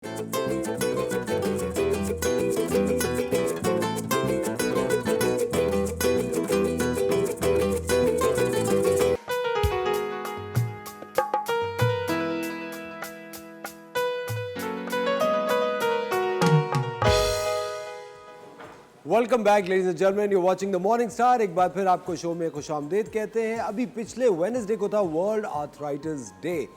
Welcome back ladies and gentleman, you watching the morning star. एक बार फिर आपको show में खुशामदीद कहते हैं। अभी पिछले वेडनेसडे को था वर्ल्ड आर्थराइटिस डे।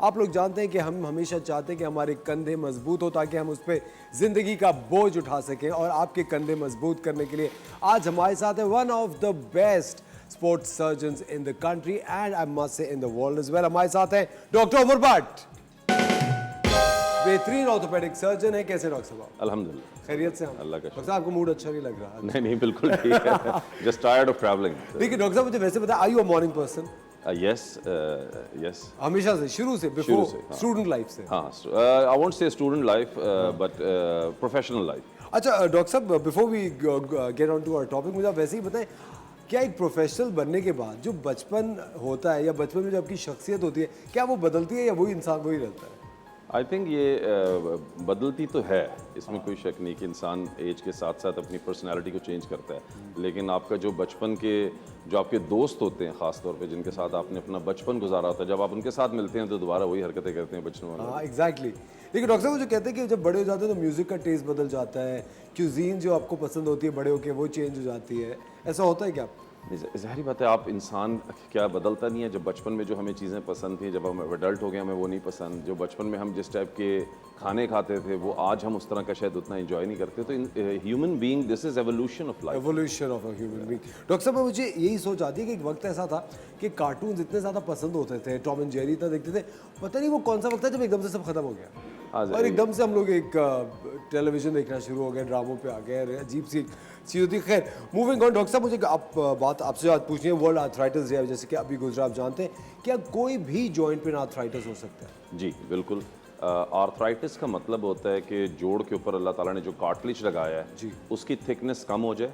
आप लोग जानते हैं कि हम हमेशा चाहते हैं कि हमारे कंधे मजबूत हो ताकि हम उस पर जिंदगी का बोझ उठा सकें, और आपके कंधे मजबूत करने के लिए आज हमारे साथ है one of the best sports surgeons in the country and I must say in the world as well. हमारे साथ है डॉक्टर उमर भट्ट, बेहतरीन ऑर्थोपेडिक सर्जन है। कैसे डॉक्टर साहब? अल्हम्दुलिल्लाह, खैरियत से? अल्लाह का डॉक्टर साहब आपको मूड अच्छा नहीं लग रहा? नहीं बिल्कुल ठीक है। Just tired of travelling. देखिए डॉक्टर साहब, मुझे वैसे पता, are you a morning person? Yes हमेशा से, शुरू से, बिफोर स्टूडेंट लाइफ से? हाँ, I won't say student life but professional life. अच्छा डॉक्टर साहब, before we get on to our topic, मुझे आप वैसे ही बताएं, क्या एक प्रोफेशनल बनने के बाद जो बचपन होता है या बचपन में जो आपकी शख्सियत होती है, क्या वो बदलती है या वही इंसान वही रहता है? आई थिंक ये बदलती तो है, इसमें कोई शक नहीं कि इंसान एज के साथ साथ अपनी पर्सनालिटी को चेंज करता है। लेकिन आपका जो बचपन के जो आपके दोस्त होते हैं, ख़ास तौर पे जिनके साथ आपने अपना बचपन गुजारा होता है, जब आप उनके साथ मिलते हैं तो दोबारा वही हरकतें करते हैं बचपन वाले। हाँ एग्जैक्टली। लेकिन डॉक्टर साहब, वो जो कहते हैं कि जब बड़े हो जाते हैं तो म्यूज़िक का टेस्ट बदल जाता है, क्यूजीन जो आपको पसंद होती है बड़े होकर वो चेंज हो जाती है, ऐसा होता है क्या? ज़ाहिर बात है, आप इंसान क्या बदलता नहीं है। जब बचपन में जो हमें चीज़ें पसंद थी, जब हम एडल्ट हो गए हमें वो नहीं पसंद। जो बचपन में हम जिस टाइप के खाने खाते थे वो आज हम उस तरह का शायद उतना एंजॉय नहीं करते। तो human being, this is evolution of life, evolution of a human being. Doctor साहब, मुझे यही सोच आती है कि एक वक्त ऐसा था कि कार्टून्स इतने ज़्यादा पसंद होते थे, टॉम एंड जेरी इतना देखते थे, पता नहीं वो कौन सा वक्त है जब एकदम से सब खत्म हो गया और एकदम से हम लोग एक टेलीविजन देखना शुरू हो गए, ड्रामों पे आ गए, अजीब सी चीज़ होती है। खैर, मूविंग ऑन। डॉक्टर साहब, मुझे आप बात आपसे आज पूछनी है, वर्ल्ड आर्थराइटिस डे जैसे कि अभी गुजरा, आप जानते हैं, क्या कोई भी जॉइंट पे आर्थराइटिस हो सकता है? जी बिल्कुल। आर्थराइटिस का मतलब होता है कि जोड़ के ऊपर अल्लाह ताला ने जो कार्टिलेज लगाया है उसकी थिकनेस कम हो जाए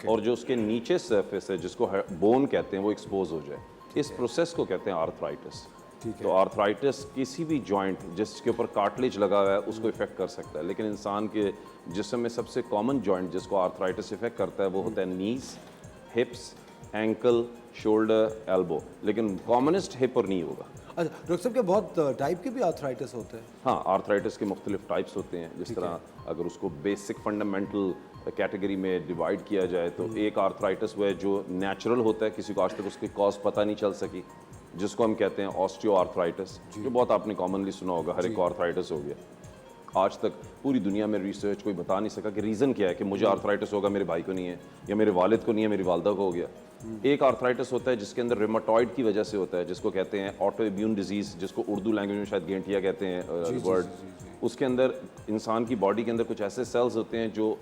और जो उसके नीचे सरफेस है जिसको बोन कहते हैं वो एक्सपोज हो जाए। इस प्रोसेस को कहते हैं आर्थराइटिस। तो आर्थराइटिस किसी भी जॉइंट जिसके ऊपर कार्टिलेज लगा हुआ है उसको इफेक्ट कर सकता है। लेकिन इंसान के जिस्म में सबसे कॉमन जॉइंट जिसको आर्थराइटिस इफेक्ट करता है वो होता है नीज, हिप्स, एंकल, शोल्डर, एल्बो। लेकिन कॉमनेस्ट हिप और नी होगा। अच्छा डॉक्टर साहब, क्या बहुत टाइप के भी आर्थराइटिस होते हैं? हाँ, आर्थराइटिस के मुख्तलिफ टाइप्स होते हैं। जिस तरह अगर उसको बेसिक फंडामेंटल कैटेगरी में डिवाइड किया जाए तो एक आर्थराइटिस वो है जो नेचुरल होता है, किसी को आज तक उसकी कॉज पता नहीं चल सकी, जिसको हम कहते हैं ऑस्टियो आर्थराइटिस, जो बहुत आपने कॉमनली सुना होगा, हर एक को आर्थराइटिस हो गया। आज तक पूरी दुनिया में रिसर्च कोई बता नहीं सका कि रीज़न क्या है कि मुझे आर्थराइटिस होगा, मेरे भाई को नहीं है, या मेरे वालिद को नहीं है, मेरी वालदा को हो गया। एक आर्थराइटिस होता है जिसके अंदर रिमाटॉइड की वजह से होता है, जिसको कहते हैं ऑटो इम्यून डिजीज़, जिसको उर्दू लैंग्वेज में शायद गेंटिया कहते हैं वर्ड। उसके अंदर इंसान की बॉडी के अंदर कुछ ऐसे सेल्स होते हैं जो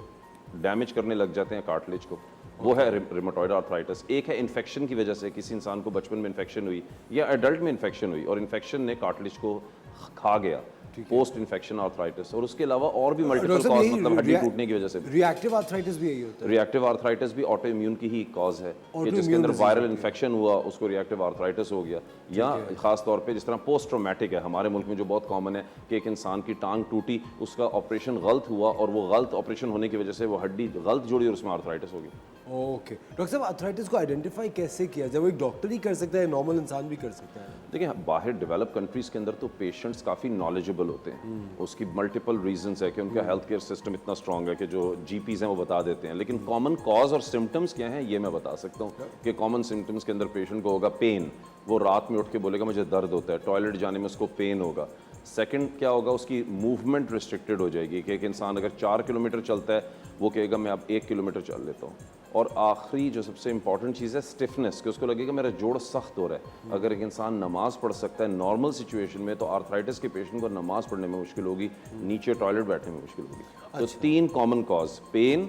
डैमेज करने लग जाते हैं कार्टिलेज को, वो है रिमाटॉइड आर्थराइटिस। एक है इन्फेक्शन की वजह से, किसी इंसान को बचपन में इन्फेक्शन हुई या एडल्ट में इन्फेक्शन हुई और इन्फेक्शन ने कार्टिलेज को खा गया, पोस्ट इन्फेक्शन आर्थराइटिस। और उसके अलावा और भी मल्टीपल कॉज, मतलब हड्डी टूटने की वजह से। रिएक्टिव आर्थराइटिस भी यही होता है? रिएक्टिव आर्थराइटिस भी ऑटो इम्यून की ही कॉज है कि जिसके अंदर वायरल इन्फेक्शन हुआ उसको रिएक्टिव आर्थराइटिस हो गया। या खास तौर पे जिस तरह पोस्ट ट्रॉमेटिक है हमारे मुल्क में जो बहुत कॉमन है कि एक इंसान की टांग टूटी, उसका ऑपरेशन गलत हुआ और वो गलत ऑपरेशन होने की वजह से वो हड्डी गलत जुड़ी और उसमें आर्थराइटिस हो गई। ओके डॉक्टर साहब, आर्थराइटिस को आइडेंटिफाई कैसे किया जाए? वो एक डॉक्टर ही कर सकता है, नॉर्मल इंसान भी कर सकता है? देखिए, बाहर डेवलप कंट्रीज़ के अंदर तो पेशेंट्स काफ़ी नॉलेजेबल होते हैं। उसकी मल्टीपल रीजंस है कि उनका हेल्थ केयर सिस्टम इतना स्ट्रॉन्ग है कि जो जीपीज़ हैं वो बता देते हैं। लेकिन कॉमन कॉज और सिम्टम्स क्या हैं ये मैं बता सकता हूँ कि कॉमन सिम्टम्स के अंदर पेशेंट को होगा पेन, वो रात में उठ के बोलेगा मुझे दर्द होता है, टॉयलेट जाने में उसको पेन होगा। सेकंड क्या होगा, उसकी मूवमेंट रिस्ट्रिक्टेड हो जाएगी कि एक इंसान अगर 4 किलोमीटर चलता है वो कहेगा मैं अब 1 किलोमीटर चल लेता हूँ। और आखिरी जो सबसे इंपॉर्टेंट चीज़ है स्टिफनेस, कि उसको लगेगा मेरा जोड़ सख्त हो रहा है। अगर एक इंसान नमाज पढ़ सकता है नॉर्मल सिचुएशन में, तो आर्थराइटिस के पेशेंट को नमाज पढ़ने में मुश्किल होगी, नीचे टॉयलेट बैठने में मुश्किल होगी। तो 3 common cause, pain,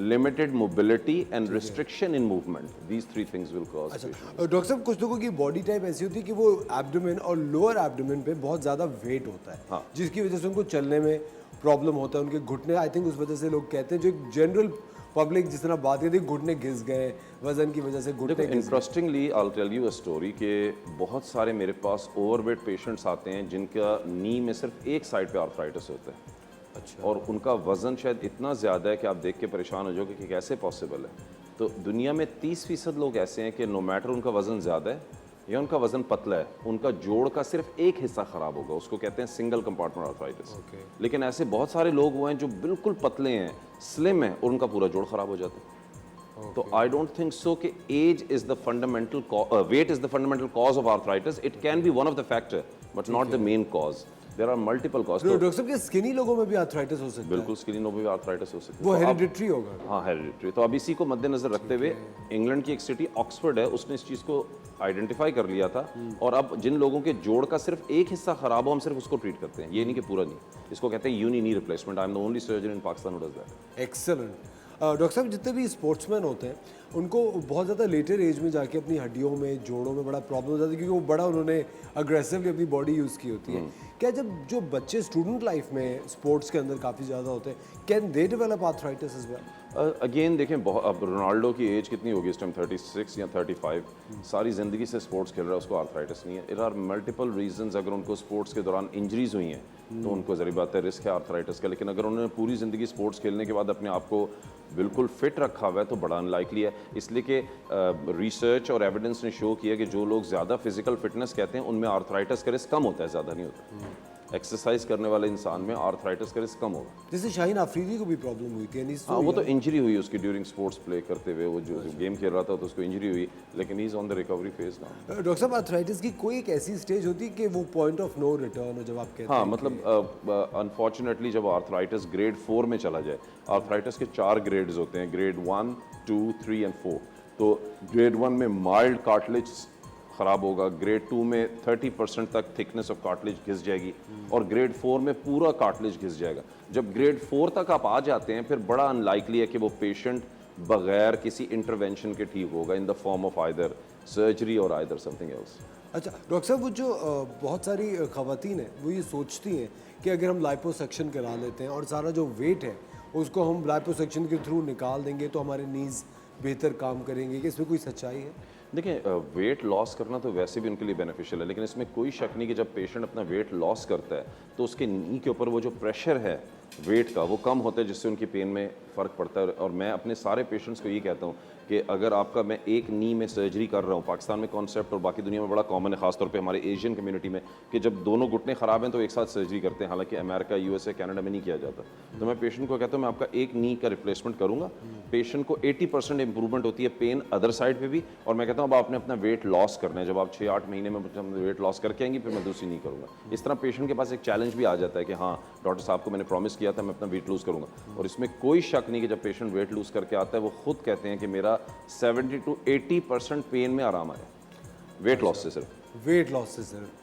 limited mobility and restriction in movement, these three things will cause. अच्छा डॉक्टर साहब, कुछ लोगों की बॉडी टाइप ऐसी होती है कि वो एब्डोमेन और लोअर एब्डोमेन पे बहुत ज़्यादा वेट होता है, हाँ। जिसकी वजह से उनको चलने में प्रॉब्लम होता है, उनके घुटने, आई थिंक उस वजह से लोग कहते हैं, जो एक जनरल पब्लिक जिस तरह बात करती है, घुटने घिस गए वजन की वजह से घुटने देखो, घिस गए। Interestingly I will tell you a story कि बहुत सारे मेरे पास ओवरवेट पेशेंट्स आते हैं जिनका नी में सिर्फ एक साइड पे आर्थराइटिस होता है। अच्छा। और उनका वज़न शायद इतना ज़्यादा है कि आप देख के परेशान हो जाओगे कि कैसे पॉसिबल है। तो दुनिया में 30% लोग ऐसे हैं कि नो मैटर उनका वज़न ज़्यादा है या उनका वज़न पतला है, उनका जोड़ का सिर्फ एक हिस्सा ख़राब होगा, उसको कहते हैं सिंगल कंपार्टमेंट आर्थराइटिस। लेकिन ऐसे बहुत सारे लोग हुए हैं जो बिल्कुल पतले हैं, स्लिम हैं, और उनका पूरा जोड़ ख़राब हो जाता है। तो आई डोंट थिंक सो कि age is the fundamental, weight is the fundamental cause of arthritis. It can be one of the factor but not the main cause. There are multiple cause. Doctor साहब, के skinny लोगों में भी arthritis हो सकता है? बिल्कुल, स्किनी लोगों में आर्थराइटिस हो सकती है। वो तो अब- हेरिडिटरी होगा? हाँ, हेरिडिटरी। तो अब इसी को मद्देनजर रखते हुए इंग्लैंड की एक सिटी ऑक्सफोर्ड है, उसने इस चीज़ को आइडेंटिफाई कर लिया था। और अब जिन लोगों के जोड़ का सिर्फ एक हिस्सा खराब हो, हम सिर्फ उसको ट्रीट करते हैं, ये नहीं कि पूरा नहीं। इसको कहते हैं uni knee replacement. I am the only surgeon in Pakistan who does that. Excellent. Doctor साहब, जितने भी स्पोर्ट्समैन होते हैं उनको बहुत ज़्यादा लेटर एज में जाके अपनी हड्डियों में, जोड़ों में बड़ा प्रॉब्लम हो जाती है, क्योंकि वो बड़ा उन्होंने अग्रेसिवली अपनी बॉडी यूज़ की होती है। क्या जब जो बच्चे स्टूडेंट लाइफ में स्पोर्ट्स के अंदर काफ़ी ज़्यादा होते हैं, can they develop arthritis as well? Again देखें, बहुत अब रोनाल्डो की एज कितनी होगी इस टाइम, 36 या 35, सारी ज़िंदगी से स्पोर्ट्स खेल रहा है, उसको आर्थराइटिस नहीं है। It are multiple reasons. अगर उनको स्पोर्ट्स के दौरान इंजरीज हुई हैं तो उनको ज़री बात है रिस्क है आर्थराइटिस का। लेकिन अगर उन्होंने पूरी ज़िंदगी स्पोर्ट्स खेलने के बाद अपने आप को बिल्कुल फिट रखा हुआ है तो बड़ा अनलाइकली है। इसलिए कि रिसर्च और एविडेंस ने शो किया कि जो लोग ज़्यादा फिजिकल फिटनेस कहते हैं उनमें आर्थराइटिस का रिस्क कम होता है, ज़्यादा नहीं होता। एक्सरसाइज करने वाले इंसान में आर्थराइटिस का रिस्क कम होगा। जैसे शाहीन अफरीदी को भी प्रॉब्लम हुई थी, यानी हाँ, वो तो इंजरी हुई उसकी ड्यूरिंग स्पोर्ट्स प्ले करते हुए, वो जो गेम खेल रहा था तो उसको इंजरी हुई, लेकिन he is on the recovery phase now. Doctor साहब, आर्थराइटिस की कोई एक ऐसी स्टेज होती है कि वो पॉइंट ऑफ नो रिटर्न हो, जब आप कहते हाँ, हैं मतलब अनफॉर्चुनेटली जब आर्थराइटिस ग्रेड 4 में चला जाए, आर्थराइटिस के 4 ग्रेड्स होते हैं, ग्रेड 1, 2, 3 एंड 4। तो ग्रेड 1 में माइल्ड कार्टिलेज ख़राब होगा, ग्रेड 2 में 30% तक थिकनेस ऑफ कार्टिलेज घिस जाएगी, और ग्रेड 4 में पूरा कार्टिलेज घिस जाएगा। जब ग्रेड 4 तक आप आ जाते हैं, फिर बड़ा अनलाइकली है कि वो पेशेंट बगैर किसी इंटरवेंशन के ठीक होगा in the form of either surgery और आइदर समथिंग एल्स। अच्छा डॉक्टर साहब, वो जो बहुत सारी खवातीन हैं वो ये सोचती हैं कि अगर हम लाइपोसक्शन करा लेते हैं और सारा जो वेट है उसको हम लाइपोसक्शन के थ्रू निकाल देंगे तो हमारे नीज़ बेहतर काम करेंगे, कि इसमें कोई सच्चाई है? देखिए, वेट लॉस करना तो वैसे भी उनके लिए बेनिफिशियल है, लेकिन इसमें कोई शक नहीं कि जब पेशेंट अपना वेट लॉस करता है तो उसके नी के ऊपर वो जो प्रेशर है वेट का वो कम होता है, जिससे उनकी पेन में फ़र्क पड़ता है। और मैं अपने सारे पेशेंट्स को ये कहता हूँ कि अगर आपका, मैं एक नी में सर्जरी कर रहा हूँ, पाकिस्तान में कॉन्सेप्ट और बाकी दुनिया में बड़ा कॉमन है, खासतौर पे हमारे एशियन कम्युनिटी में, कि जब दोनों घुटने ख़राब हैं तो एक साथ सर्जरी करते हैं, हालांकि अमेरिका, यूएसए, कनाडा में नहीं किया जाता। तो मैं पेशेंट को कहता हूँ मैं आपका एक नी का रिप्लेसमेंट करूँगा, पेशेंट को 80% इंप्रूवमेंट होती है पेन अदर साइड पे भी, और मैं कहता हूँ अब आपने अपना वेट लॉस करना है, जब आप 6-8 महीने में वेट लॉस करके आएंगी फिर मैं दूसरी नहीं करूँगा। इस तरह पेशेंट के पास एक चैलेंज भी आ जाता है कि हाँ, डॉक्टर साहब को मैंने प्रॉमिस किया था मैं अपना वेट लूज़ करूँगा। और इसमें कोई शक नहीं कि जब पेशेंट वेट लूज़ करके आता है वो खुद कहते हैं कि मेरा 70 to 80% पेन में आराम आया, वेट लॉस से सिर्फ। वेट लॉस से सिर्फ।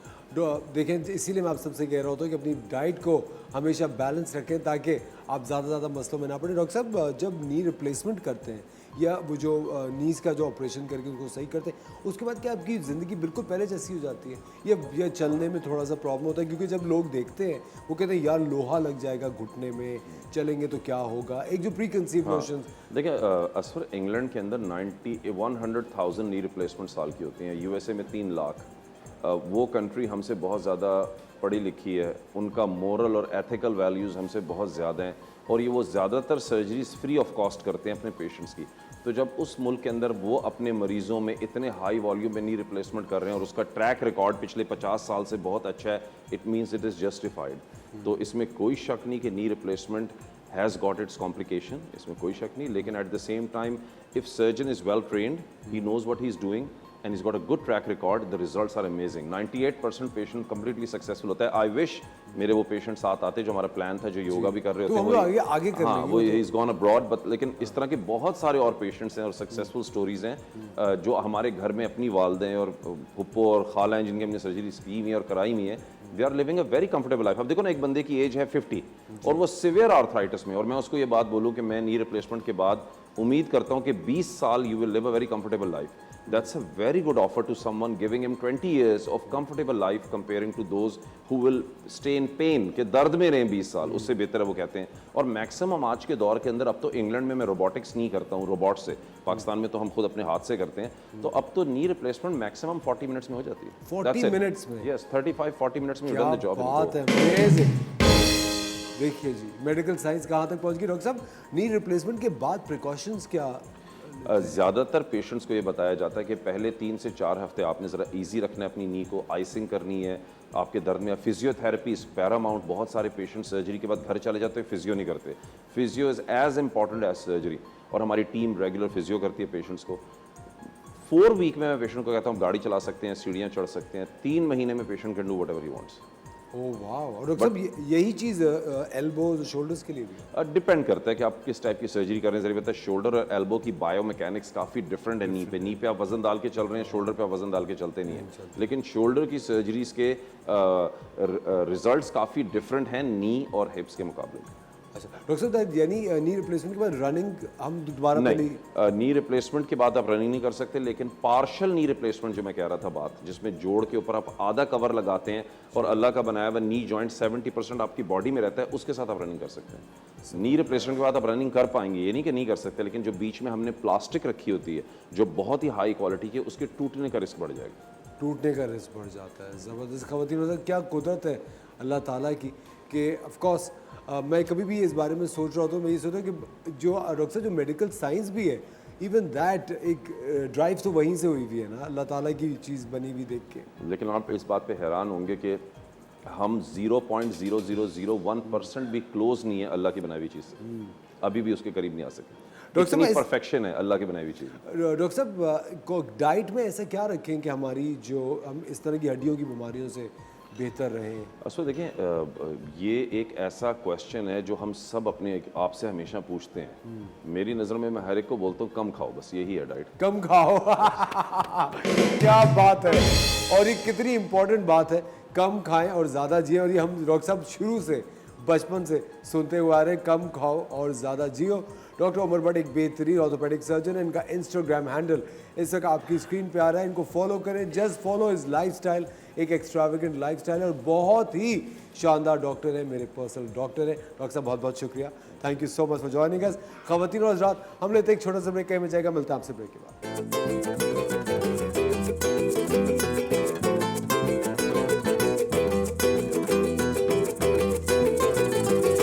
देखें, इसीलिए मैं आप सबसे कह रहा होता हूँ कि अपनी डाइट को हमेशा बैलेंस रखें ताकि आप ज़्यादा मसलों में ना पड़े। डॉक्टर साहब, जब नी रिप्लेसमेंट करते हैं या वो जो नीज़ का जो ऑपरेशन करके उनको सही करते हैं, उसके बाद क्या आपकी ज़िंदगी बिल्कुल पहले जैसी हो जाती है या चलने में थोड़ा सा प्रॉब्लम होता है? क्योंकि जब लोग देखते हैं वो कहते हैं यार लोहा लग जाएगा घुटने में, चलेंगे तो क्या होगा, एक जो प्री कंसीव नोशन। देखिए असफर, इंग्लैंड के अंदर 100,000 नी रिप्लेसमेंट साल की होती हैं, यूएसए में 3 लाख। वो कंट्री हमसे बहुत ज़्यादा पढ़ी लिखी है, उनका मोरल और एथिकल वैल्यूज़ हमसे बहुत ज़्यादा हैं, और ये वो ज़्यादातर सर्जरीज फ्री ऑफ कॉस्ट करते हैं अपने पेशेंट्स की। तो जब उस मुल्क के अंदर वो अपने मरीज़ों में इतने हाई वॉल्यूम में नी रिप्लेसमेंट कर रहे हैं और उसका ट्रैक रिकॉर्ड पिछले 50 साल से बहुत अच्छा है, it means it is justified. तो इसमें कोई शक नहीं कि knee replacement has got its complication, इसमें कोई शक नहीं। लेकिन at the same time if surgeon is well trained, he knows what he is doing and he's got a good track record, the results are amazing. 98% patient completely successful होता है। I wish मेरे वो patient साथ आते जो हमारा plan था, जो योगा भी कर रहे तो होते हम लोग आगे कर हाँ, लेंगे वो he's gone abroad, but लेकिन इस तरह के बहुत सारे और पेशेंट्स हैं और सक्सेसफुल स्टोरीज हैं जो हमारे घर में अपनी वालदें और फुप्पो और खाला हैं जिनकी हमने सर्जरी की हुई है और कराई हुई है, they are living a very comfortable life. अब देखो ना, एक बंदे की एज है 50 और वो सिवियर आर्थराइटिस में, और मैं उसको ये बात बोलूँ कि मैं नी रिप्लेसमेंट के बाद उम्मीद करता हूँ कि 20 साल you will live a very comfortable life. That's a very good offer to someone, giving him 20 years of comfortable life comparing to those who will stay in pain, कि दर्द में रहें 20 साल, उससे बेहतर है वो कहते हैं। और मैक्सिमम आज के दौर के अंदर, अब तो इंग्लैंड में मैं रोबोटिक्स नहीं करता हूँ, रोबोट से, पाकिस्तान में तो हम खुद अपने हाथ से करते हैं, तो अब तो नी रिप्लेसमेंट मैक्सिमम 40 मिनट्स में हो जाती है। 40 मिनट्स में? यस, 35-40 मिनट्स में क्या डन द जॉब। बात है, अमेजिंग। देखिए जी, मेडिकल साइंस कहाँ तक पहुँच गई। डॉक्टर साहब, नी रिप्लेसमेंट के बाद प्रिकॉशंस क्या? ज़्यादातर पेशेंट्स को ये बताया जाता है कि पहले 3 से 4 हफ्ते आपने ज़रा इजी रखना है अपनी नी को, आइसिंग करनी है, आपके दर्द में फिजियोथेरेपी इज़ पैरामाउंट। बहुत सारे पेशेंट सर्जरी के बाद घर चले जाते हैं, फिजियो नहीं करते। Physio is as important as surgery, और हमारी टीम रेगुलर फिजियो करती है पेशेंट्स को। 4 वीक में मैं पेशेंट को कहता हूँ गाड़ी चला सकते हैं, सीढ़ियाँ चढ़ सकते हैं। 3 महीने में patient can do whatever he wants. ओह वाह। और डॉक्टर साहब, यही चीज़ एल्बोज शोल्डर्स के लिए भी? डिपेंड करता है कि आप किस टाइप की सर्जरी कर रहे हैं। जरिए पता है, शोल्डर और एल्बो की बायोमैकेनिक्स काफ़ी डिफरेंट है। नी पे आप वजन डाल के चल रहे हैं, शोल्डर पे आप वजन डाल के चलते नहीं हैं। लेकिन शोल्डर की सर्जरीज के रिजल्ट्स काफ़ी डिफरेंट हैं नी और हिप्स के मुकाबले। अच्छा डॉक्टर साहब, यानी नी रिप्लेसमेंट के बाद रनिंग हम दोबारा नहीं, नी रिप्लेसमेंट के बाद आप रनिंग नहीं कर सकते, लेकिन पार्शियल नी रिप्लेसमेंट जो मैं कह रहा था बात, जिसमें जोड़ के ऊपर आप आधा कवर लगाते हैं और अल्लाह का बनाया हुआ नी जॉइंट 70% आपकी बॉडी में रहता है, उसके साथ आप रनिंग कर सकते हैं। नी रिप्लेसमेंट के बाद आप रनिंग कर पाएंगे, ये नहीं कि नहीं कर सकते, लेकिन जो बीच में हमने प्लास्टिक रखी होती है जो बहुत ही हाई क्वालिटी की, उसके टूटने का रिस्क बढ़ जाएगा। टूटने का रिस्क बढ़ जाता है। ज़बरदस्त ख़वातीन, क्या कुदरत है अल्लाह ताला की कि ऑफ कोर्स मैं कभी भी इस बारे में सोच रहा था, मैं ये सोच रहा कि जो डॉक्टर साहब, जो मेडिकल साइंस भी है, इवन दैट एक ड्राइव तो वहीं से हुई हुई है ना, अल्लाह ताला की चीज़ बनी हुई देख के। लेकिन आप इस बात पे हैरान होंगे कि हम 0.0001% भी क्लोज नहीं है अल्लाह की बनाई हुई चीज़ से, अभी भी उसके करीब नहीं आ सके। इतनी परफेक्शन है अल्लाह की बनाई हुई चीज़। डॉक्टर साहब, को डाइट में ऐसा क्या रखें कि हमारी जो हम इस तरह की हड्डियों की बीमारियों से बेहतर रहें? असो देखें, ये एक ऐसा क्वेश्चन है जो हम सब अपने आपसे हमेशा पूछते हैं। मेरी नज़र में मैं हर एक को बोलता हूँ कम खाओ, बस यही है डाइट। कम खाओ। क्या बात है, और ये कितनी इम्पोर्टेंट बात है, कम खाएं और ज़्यादा जिए। और ये हम डॉक्टर साहब शुरू से बचपन से सुनते हुए आ रहे हैं, कम खाओ और ज़्यादा जियो। डॉक्टर उमर भट्ट एक बेहतरीन ऑर्थोपेडिक सर्जन है। इनका इंस्टाग्राम हैंडल इस वक्त आपकी स्क्रीन पे आ रहा है, इनको फॉलो करें। जस्ट फॉलो हिज लाइफस्टाइल, एक एक्स्ट्रावेगेंट लाइफस्टाइल, और बहुत ही शानदार डॉक्टर है, मेरे पर्सनल डॉक्टर है। डॉक्टर साहब, बहुत बहुत शुक्रिया, thank you so much for joining us. ख़वातीन और हज़रात, हम लेते एक छोटा सा ब्रेक, कहीं में जाएगा, मिलता है आपसे ब्रेक के बाद।